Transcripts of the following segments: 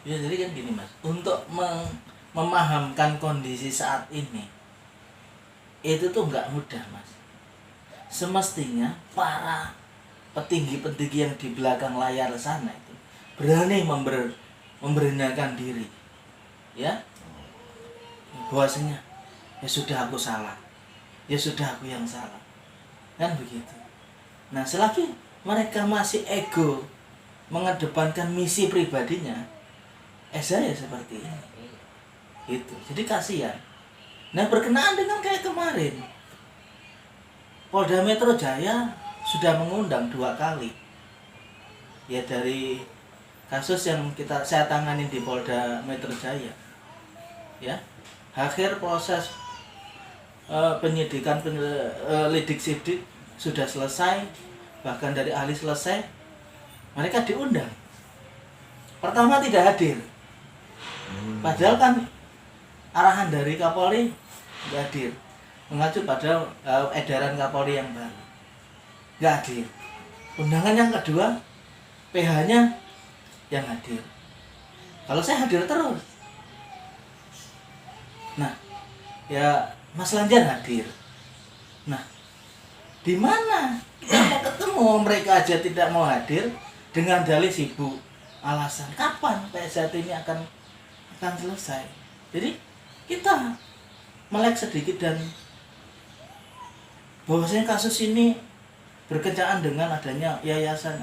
Ya jadi kan gini mas, untuk memahamkan kondisi saat ini itu tuh nggak mudah mas. Semestinya para petinggi-petinggi yang di belakang layar sana itu berani memberanikan diri, ya, bahwasanya ya sudah aku salah, ya sudah aku yang salah, kan begitu. Nah selagi mereka masih ego mengedepankan misi pribadinya, saya seperti ini, gitu. Jadi kasihan. Nah berkenaan dengan kayak kemarin, Polda Metro Jaya sudah mengundang 2 kali, ya dari kasus yang saya tangani di Polda Metro Jaya, ya akhir proses penyidikan lidik sidik sudah selesai, bahkan dari ahli selesai, mereka diundang. Pertama tidak hadir, padahal kan arahan dari Kapolri nggak hadir, mengacu pada edaran Kapolri yang baru, nggak hadir. Undangan yang kedua PH-nya yang hadir. Kalau saya hadir terus, nah ya Mas Lanjar hadir. Nah di mana kita mau ketemu, mereka aja tidak mau hadir dengan dalih sibuk, alasan kapan PSHT ini akan selesai. Jadi kita melek sedikit dan bahwasanya kasus ini berkenaan dengan adanya yayasan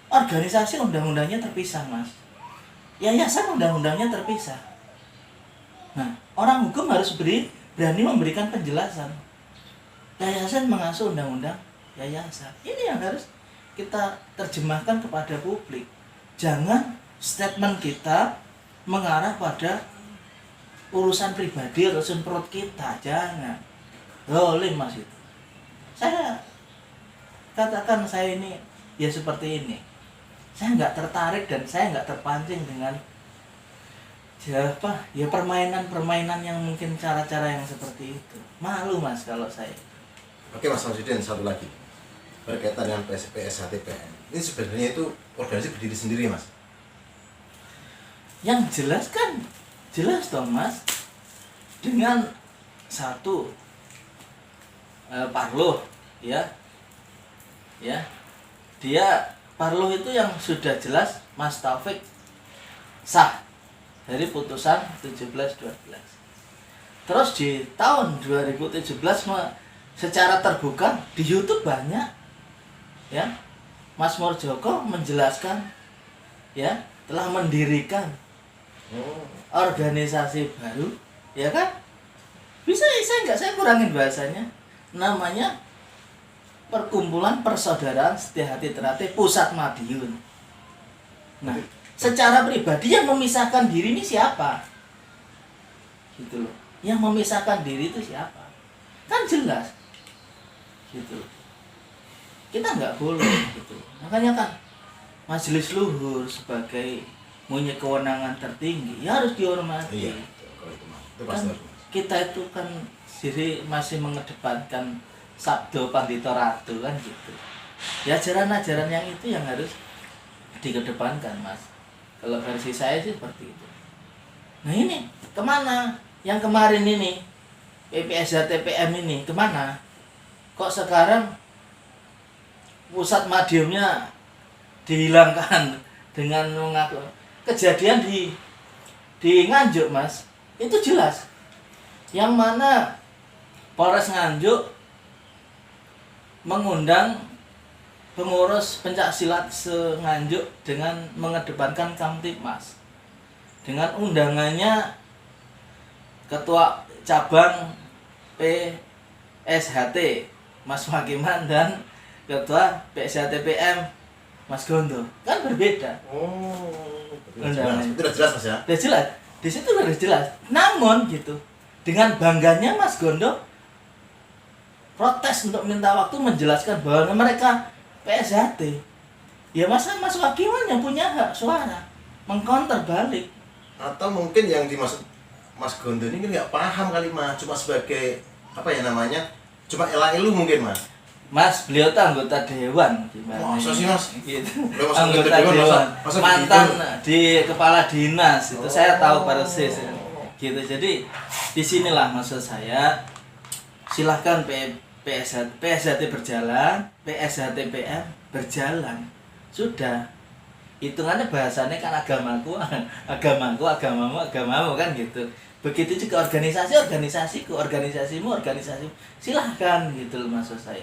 organisasi undang-undangnya terpisah mas, yayasan undang-undangnya terpisah. Nah orang hukum harus berani memberikan penjelasan. Yayasan mengasuh undang-undang yayasan, ini yang harus kita terjemahkan kepada publik. Jangan statement kita mengarah pada urusan pribadi, urusan perut kita, jangan. Boleh mas itu. Saya katakan saya ini ya seperti ini. Saya nggak tertarik dan saya nggak terpancing dengan ya permainan yang mungkin cara-cara yang seperti itu. Malu mas kalau saya. Oke Mas Samsudin, satu lagi berkaitan dengan PSHT-PM. Ini sebenarnya itu organisasi berdiri sendiri mas? Yang jelas kan jelas dong mas, dengan satu Parloh, ya dia Parloh itu yang sudah jelas Mas Taufik sah dari putusan 17/12. Terus di tahun 2017 secara terbuka di YouTube banyak, ya Mas Morjoko menjelaskan, ya telah mendirikan organisasi baru, ya kan? Bisa saya kurangin bahasanya, namanya Perkumpulan Persaudaraan Setiahati Ternate Pusat Madiun. Nah, secara pribadi yang memisahkan diri ini siapa? Gitu loh. Yang memisahkan diri itu siapa? Kan jelas. Gitu. Kita nggak boleh gitu. Makanya kan Majelis Luhur sebagai punya kewenangan tertinggi ya harus dihormati. Iya, itu Kan kita itu kan sendiri masih mengedepankan Sabdo Pandito Ratu kan gitu. Ya ajaran-ajaran yang itu yang harus dikedepankan mas. Kalau versi saya sih seperti itu. Nah ini kemana? Yang kemarin ini PPSHT-PM ini kemana? Kok sekarang pusat madiumnya dihilangkan dengan mengaku kejadian di Nganjuk mas, itu jelas yang mana Polres Nganjuk mengundang pengurus pencak silat se-Nganjuk dengan mengedepankan Kamtipmas, dengan undangannya Ketua Cabang PSHT Mas Makiman dan Ketua PSHT-PM Mas Gondo, kan berbeda. Itu udah jelas mas ya? Udah jelas, di situ udah jelas. Namun gitu, dengan bangganya Mas Gondo protes untuk minta waktu menjelaskan bahwa mereka PSHT. Ya masa Mas Wakiman yang punya hak suara mengkonter balik. Atau mungkin yang dimaksud Mas Gondo ini nggak paham kali mas, cuma sebagai apa ya namanya, cuma elu mungkin mas. Mas, beliau tuh anggota dewan gimana? Masa sih, Mas? Gitu. Beliau masuk Anggota dewan, dewan, masa mantan begitu? di kepala dinas itu saya tahu Oh. persis. Gitu. Jadi disinilah maksud saya, silahkan PSHT berjalan, PSHTPM berjalan, sudah. Hitungannya bahasanya kan agamaku, agamamu kan gitu. Begitu juga organisasiku, organisasimu, silahkan gitu loh maksud saya.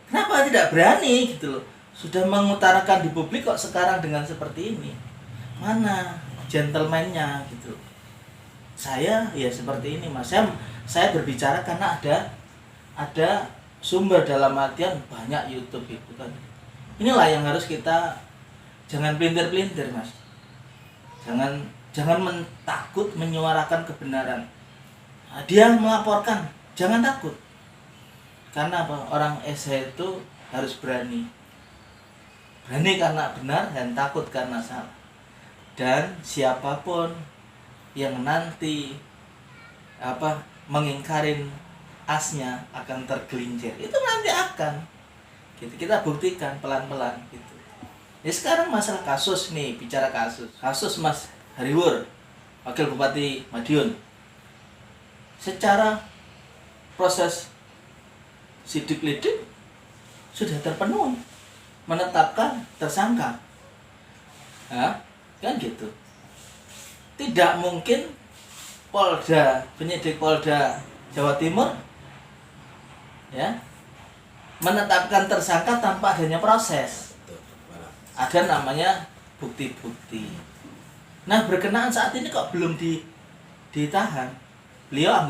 Kenapa tidak berani gitu loh? Sudah mengutarakan di publik kok sekarang dengan seperti ini. Mana gentleman-nya gitu. Saya ya seperti ini Mas. Saya berbicara karena ada sumber, dalam artian banyak YouTube itu kan. Inilah yang harus kita jangan pelintir-pelintir Mas. Jangan takut menyuarakan kebenaran. Nah, dia melaporkan, jangan takut. Karena apa? Orang SH itu harus berani. Berani karena benar dan takut karena salah. Dan siapapun yang nanti mengingkarin asnya akan tergelincir. Itu nanti akan gitu. Kita buktikan pelan-pelan gitu. Ya sekarang masalah kasus nih, bicara kasus Mas Hariwur, Wakil Bupati Madiun. Secara proses sidik lidik sudah terpenuhi, menetapkan tersangka, kan gitu. Tidak mungkin penyidik Polda Jawa Timur ya menetapkan tersangka tanpa adanya proses. Ada namanya bukti-bukti. Nah, berkenaan saat ini kok belum ditahan. Beliau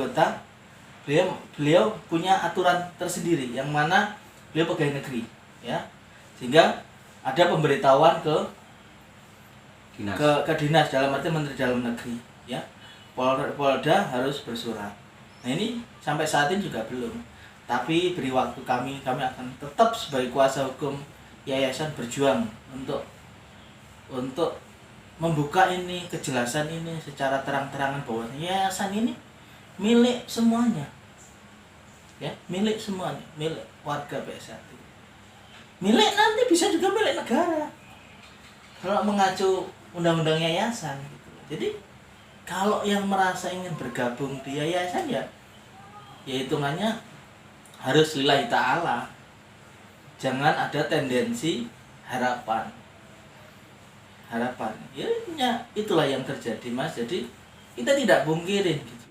punya aturan tersendiri yang mana beliau pegawai negeri, ya. Sehingga ada pemberitahuan ke dinas, dalam arti Menteri Dalam Negeri, ya. Polda harus bersurat. Nah, ini sampai saat ini juga belum. Tapi beri waktu kami akan tetap sebagai kuasa hukum yayasan berjuang untuk membuka ini, kejelasan ini secara terang-terangan bahwa yayasan ini milik semuanya. Ya, milik semuanya, milik warga PS1. Milik nanti bisa juga milik negara. Kalau mengacu undang-undang yayasan gitu. Jadi kalau yang merasa ingin bergabung di yayasan ya hitungannya harus lillahi ta'ala. Jangan ada tendensi harapan. Ya itulah yang terjadi Mas. Jadi kita tidak pungkirin gitu.